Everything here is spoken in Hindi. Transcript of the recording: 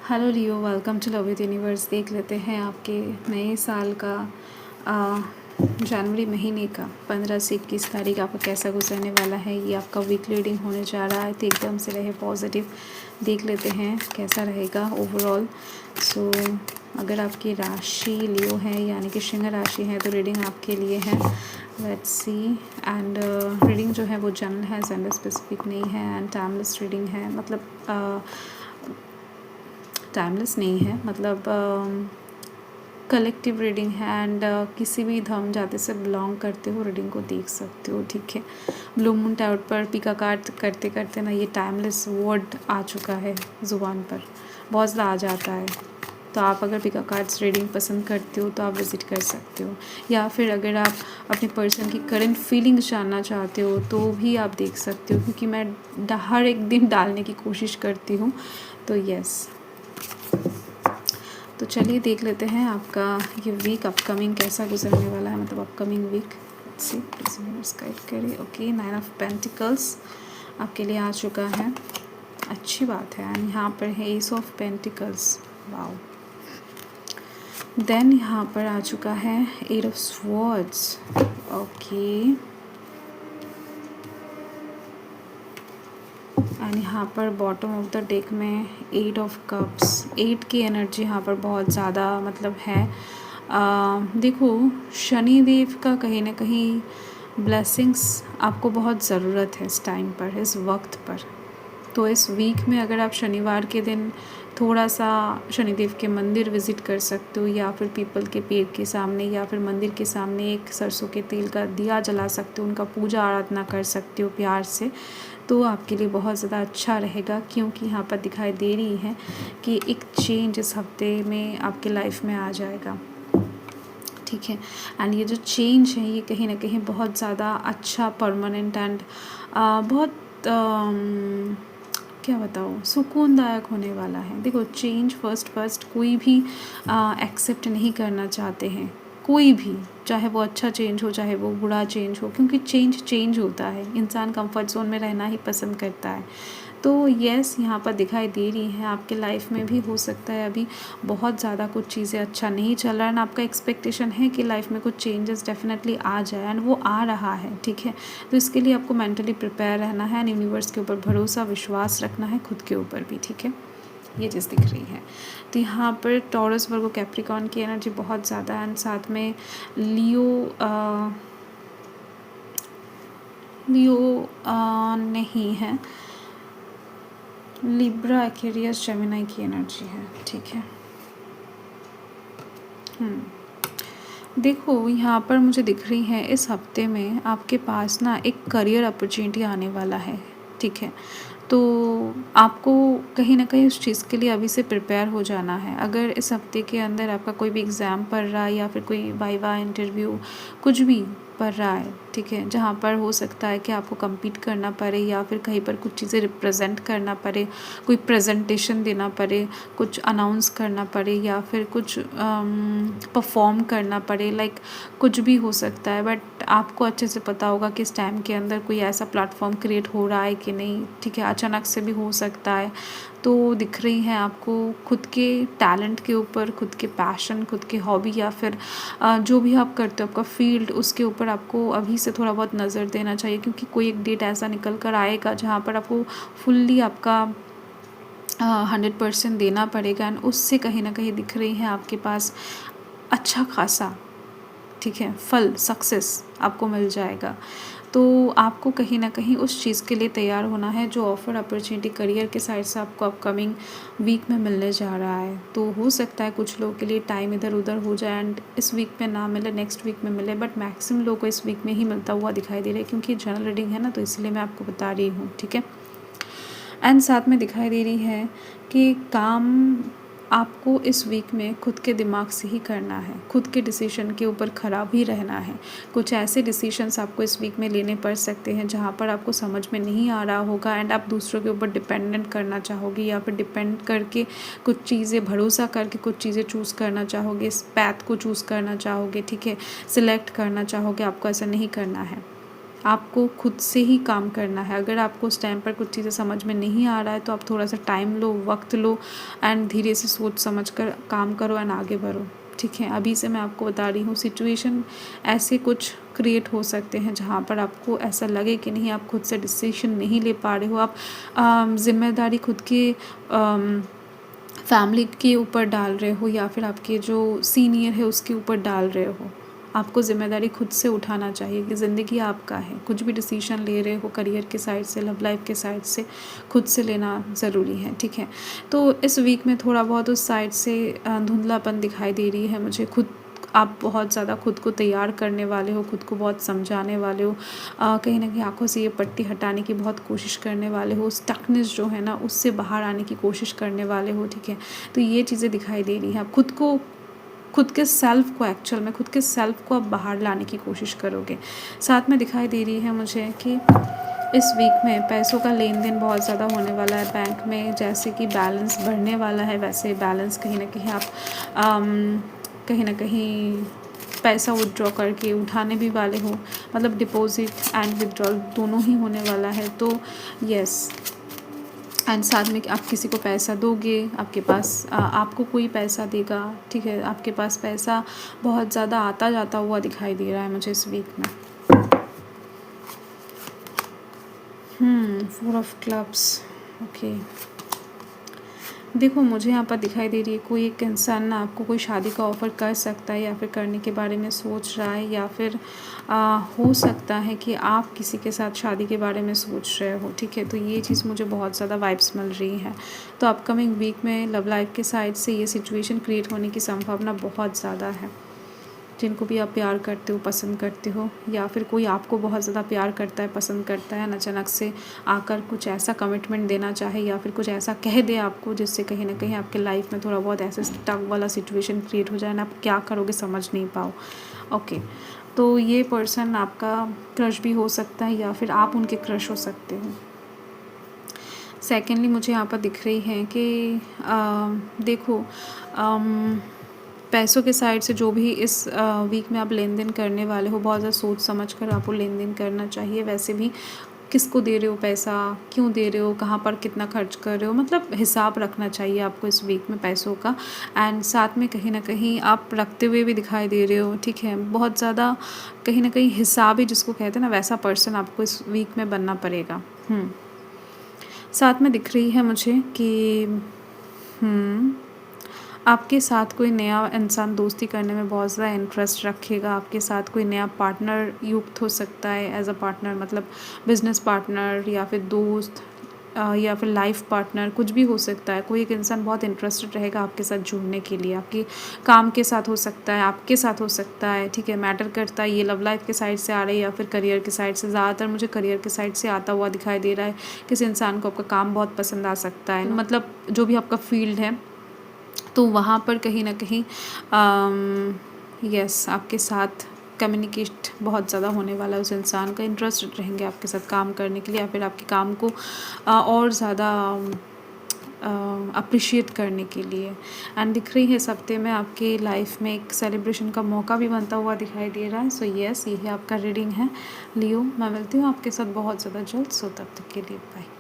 Hello Leo, welcome to love with universe. देख लेते हैं आपके नए साल का जनवरी महीने का 15 से 21 तारीख आपका कैसा गुजरने वाला है। ये आपका वीक रीडिंग होने जा रहा है, तो एकदम से रहे पॉजिटिव। देख लेते हैं कैसा रहेगा ओवरऑल। सो अगर आपकी राशि लियो है यानी कि सिंह राशि है तो रीडिंग आपके लिए है। Let's see. एंड रीडिंग जो है वो जनरल है, जेंडर स्पेसिफिक नहीं है एंड टाइमलेस रीडिंग है। मतलब टाइमलेस नहीं है, मतलब कलेक्टिव रीडिंग है एंड किसी भी धर्म जाति से बिलोंग करते हो रीडिंग को देख सकते हो, ठीक है। ब्लू मून टाउट पर पिका कार्ड करते करते ना ये टाइमलेस वर्ड आ चुका है ज़ुबान पर, बहुत ज़्यादा आ जाता है। तो आप अगर पिका कार्ड्स रीडिंग पसंद करते हो तो आप विज़िट कर सकते हो, या फिर अगर आप अपने पर्सन की करंट फीलिंग्स जानना चाहते हो तो भी आप देख सकते हो, क्योंकि मैं हर एक दिन डालने की कोशिश करती हूँ। तो यस, तो चलिए देख लेते हैं आपका ये वीक अपकमिंग कैसा गुजरने वाला है, मतलब अपकमिंग वीक। सी गाइड करिए। ओके, 9 ऑफ पेंटिकल्स आपके लिए आ चुका है, अच्छी बात है। एंड यहाँ पर है ace of pentacles, wow. Then यहाँ पर आ चुका है 8 ऑफ स्वॉर्ड्स, ओके। एंड यहाँ पर बॉटम ऑफ द डेक में 8 ऑफ कप्स, 8 की एनर्जी यहाँ पर बहुत ज़्यादा मतलब है। देखो, शनि देव का कहीं ना कहीं ब्लेसिंग्स आपको बहुत ज़रूरत है इस टाइम पर, इस वक्त पर। तो इस वीक में अगर आप शनिवार के दिन थोड़ा सा शनिदेव के मंदिर विज़िट कर सकते हो, या फिर पीपल के पेड़ के सामने या फिर मंदिर के सामने एक सरसों के तेल का दिया जला सकते हो, उनका पूजा आराधना कर सकते हो प्यार से, तो आपके लिए बहुत ज़्यादा अच्छा रहेगा। क्योंकि यहाँ पर दिखाई दे रही है कि एक चेंज इस हफ्ते में आपके लाइफ में आ जाएगा, ठीक है। एंड ये जो चेंज है ये कहीं ना कहीं बहुत ज़्यादा अच्छा, परमानेंट एंड बहुत क्या बताओ, सुकूनदायक होने वाला है। देखो, चेंज फर्स्ट कोई भी एक्सेप्ट नहीं करना चाहते हैं, कोई भी, चाहे वो अच्छा चेंज हो चाहे वो बुरा चेंज हो, क्योंकि चेंज होता है। इंसान कंफर्ट जोन में रहना ही पसंद करता है। तो यस, यहाँ पर दिखाई दे रही है आपके लाइफ में भी हो सकता है अभी बहुत ज़्यादा कुछ चीज़ें अच्छा नहीं चल रहा है, एंड आपका एक्सपेक्टेशन है कि लाइफ में कुछ चेंजेस डेफिनेटली आ जाए, एंड वो आ रहा है, ठीक है। तो इसके लिए आपको मेंटली प्रिपेयर रहना है एंड यूनिवर्स के ऊपर भरोसा, विश्वास रखना है, खुद के ऊपर भी, ठीक है। ये चीज़ दिख रही है। तो यहाँ पर टॉरस, वर्गो, कैप्रिकॉर्न की एनर्जी बहुत ज़्यादा है, एंड साथ में लियो नहीं है, लिब्रा, एक्वेरियस, जेमिनी की एनर्जी है, ठीक है। देखो, यहाँ पर मुझे दिख रही है इस हफ्ते में आपके पास ना एक करियर अपॉर्चुनिटी आने वाला है, ठीक है। तो आपको कहीं ना कहीं उस चीज़ के लिए अभी से प्रिपेयर हो जाना है। अगर इस हफ्ते के अंदर आपका कोई भी एग्ज़ाम पढ़ रहा है या फिर कोई वाइवा इंटरव्यू कुछ भी पढ़ रहा है, ठीक है, जहाँ पर हो सकता है कि आपको compete करना पड़े या फिर कहीं पर कुछ चीज़ें रिप्रेजेंट करना पड़े, कोई प्रेजेंटेशन देना पड़े, कुछ अनाउंस करना पड़े या फिर कुछ परफॉर्म करना पड़े, लाइक कुछ भी हो सकता है। बट आपको अच्छे से पता होगा कि इस टाइम के अंदर कोई ऐसा प्लेटफॉर्म क्रिएट हो रहा है कि नहीं, ठीक है। अचानक से भी हो सकता है। तो दिख रही हैं आपको खुद के टैलेंट के ऊपर, खुद के पैशन, खुद के हॉबी या फिर जो भी आप करते हो आपका फील्ड, उसके ऊपर आपको अभी से थोड़ा बहुत नज़र देना चाहिए, क्योंकि कोई एक डेट ऐसा निकल कर आएगा जहाँ पर आपको फुल्ली आपका 100% देना पड़ेगा, एंड उससे कहीं ना कहीं दिख रही है आपके पास अच्छा खासा, ठीक है, फल, सक्सेस आपको मिल जाएगा। तो आपको कहीं ना कहीं उस चीज़ के लिए तैयार होना है जो ऑफर अपॉर्चुनिटी करियर के साइड से आपको अपकमिंग वीक में मिलने जा रहा है। तो हो सकता है कुछ लोगों के लिए टाइम इधर उधर हो जाए एंड इस वीक में ना मिले, नेक्स्ट वीक में मिले, बट मैक्सिमम लोगों को इस वीक में ही मिलता हुआ दिखाई दे रहा है, क्योंकि जनरल रीडिंग है ना, तो इसलिए मैं आपको बता रही हूँ, ठीक है। एंड साथ में दिखाई दे रही है कि काम आपको इस वीक में खुद के दिमाग से ही करना है, खुद के डिसीजन के ऊपर खड़ा भी रहना है। कुछ ऐसे डिसीजंस आपको इस वीक में लेने पड़ सकते हैं जहाँ पर आपको समझ में नहीं आ रहा होगा एंड आप दूसरों के ऊपर डिपेंडेंट करना चाहोगे, या फिर डिपेंड करके कुछ चीज़ें, भरोसा करके कुछ चीज़ें चूज़ करना चाहोगे, इस पैथ को चूज़ करना चाहोगे, ठीक है, सिलेक्ट करना चाहोगे। आपको ऐसा नहीं करना है, आपको खुद से ही काम करना है। अगर आपको उस टाइम पर कुछ चीज़ें समझ में नहीं आ रहा है तो आप थोड़ा-सा टाइम लो, वक़्त लो एंड धीरे से सोच समझ कर काम करो एंड आगे बढ़ो, ठीक है। अभी से मैं आपको बता रही हूँ सिचुएशन ऐसे कुछ क्रिएट हो सकते हैं जहाँ पर आपको ऐसा लगे कि नहीं आप खुद से डिसीज़न नहीं ले पा रहे हो, आप ज़िम्मेदारी खुद की फैमिली के ऊपर डाल रहे हो या फिर आपके जो सीनियर है उसके ऊपर डाल रहे हो। आपको ज़िम्मेदारी खुद से उठाना चाहिए कि ज़िंदगी आपका है। कुछ भी डिसीज़न ले रहे हो करियर के साइड से, लव लाइफ के साइड से, खुद से लेना ज़रूरी है, ठीक है। तो इस वीक में थोड़ा बहुत उस साइड से धुंधलापन दिखाई दे रही है मुझे। खुद आप बहुत ज़्यादा खुद को तैयार करने वाले हो, खुद को बहुत समझाने वाले हो, कहीं न कहीं आँखों से ये पट्टी हटाने की बहुत कोशिश करने वाले हो, स्टकनेस जो है ना उससे बाहर आने की कोशिश करने वाले हो, ठीक है। तो ये चीज़ें दिखाई दे रही हैं। आप खुद के सेल्फ़ को एक्चुअल में खुद के सेल्फ़ को आप बाहर लाने की कोशिश करोगे। साथ में दिखाई दे रही है मुझे कि इस वीक में पैसों का लेन-देन बहुत ज़्यादा होने वाला है बैंक में। जैसे कि बैलेंस बढ़ने वाला है, वैसे बैलेंस कहीं न कहीं आप कहीं न कहीं पैसा विथड्रॉ करके उठाने भी वाले हो। मतलब डिपॉज़िट एंड विथड्रॉल दोनों ही होने वाला है। तो येस, एंड साथ में आप किसी को पैसा दोगे, आपके पास आपको कोई पैसा देगा, ठीक है। आपके पास पैसा बहुत ज़्यादा आता जाता हुआ दिखाई दे रहा है मुझे इस वीक में। 4 ऑफ क्लब्स, ओके। देखो मुझे यहाँ पर दिखाई दे रही है कोई एक इंसान ना आपको कोई शादी का ऑफ़र कर सकता है या फिर करने के बारे में सोच रहा है, या फिर हो सकता है कि आप किसी के साथ शादी के बारे में सोच रहे हो, ठीक है। तो ये चीज़ मुझे बहुत ज़्यादा वाइब्स मिल रही है। तो अपकमिंग वीक में लव लाइफ के साइड से ये सिचुएशन क्रिएट होने की संभावना बहुत ज़्यादा है। जिनको भी आप प्यार करते हो, पसंद करते हो, या फिर कोई आपको बहुत ज़्यादा प्यार करता है, पसंद करता है, अचानक से आकर कुछ ऐसा कमिटमेंट देना चाहे या फिर कुछ ऐसा कह दे आपको जिससे कहीं न कहीं आपके लाइफ में थोड़ा बहुत ऐसे स्टक वाला सिचुएशन क्रिएट हो जाए ना, आप क्या करोगे समझ नहीं पाओ। ओके, तो ये पर्सन आपका क्रश भी हो सकता है या फिर आप उनके क्रश हो सकते हो। सेकेंडली मुझे यहाँ पर दिख रही है कि देखो पैसों के साइड से जो भी इस वीक में आप लेन देन करने वाले हो, बहुत ज़्यादा सोच समझ कर आपको लेन देन करना चाहिए। वैसे भी किसको दे रहे हो पैसा, क्यों दे रहे हो, कहाँ पर कितना खर्च कर रहे हो, मतलब हिसाब रखना चाहिए आपको इस वीक में पैसों का। एंड साथ में कहीं ना कहीं आप रखते हुए भी दिखाई दे रहे हो, ठीक है। बहुत ज़्यादा कहीं ना कहीं हिसाब ही जिसको कहते हैं ना, वैसा पर्सन आपको इस वीक में बनना पड़ेगा। साथ में दिख रही है मुझे कि आपके साथ कोई नया इंसान दोस्ती करने में बहुत ज़्यादा इंटरेस्ट रखेगा। आपके साथ कोई नया पार्टनर युक्त हो सकता है, एज अ पार्टनर मतलब बिजनेस पार्टनर या फिर दोस्त या फिर लाइफ पार्टनर, कुछ भी हो सकता है। कोई एक इंसान बहुत इंटरेस्टेड रहेगा आपके साथ जुड़ने के लिए, आपके काम के साथ हो सकता है, आपके साथ हो सकता है, ठीक है। मैटर करता है ये लव लाइफ के साइड से आ रही है या फिर करियर के साइड से। ज़्यादातर मुझे करियर के साइड से आता हुआ दिखाई दे रहा है। किसी इंसान को आपका काम बहुत पसंद आ सकता है, मतलब जो भी आपका फील्ड है, तो वहाँ पर कहीं ना कहीं यस आपके साथ कम्युनिकेट बहुत ज़्यादा होने वाला है। उस इंसान का इंटरेस्टेड रहेंगे आपके साथ काम करने के लिए या फिर आपके काम को और ज़्यादा अप्रिशिएट करने के लिए। एंड दिख रही है इस हफ्ते में आपके लाइफ में एक सेलिब्रेशन का मौका भी बनता हुआ दिखाई दे रहा है। सो यस, ये आपका रीडिंग है लियो। मैं मिलती हूँ आपके साथ बहुत ज़्यादा जल्द। सो तब तक के लिए बाय।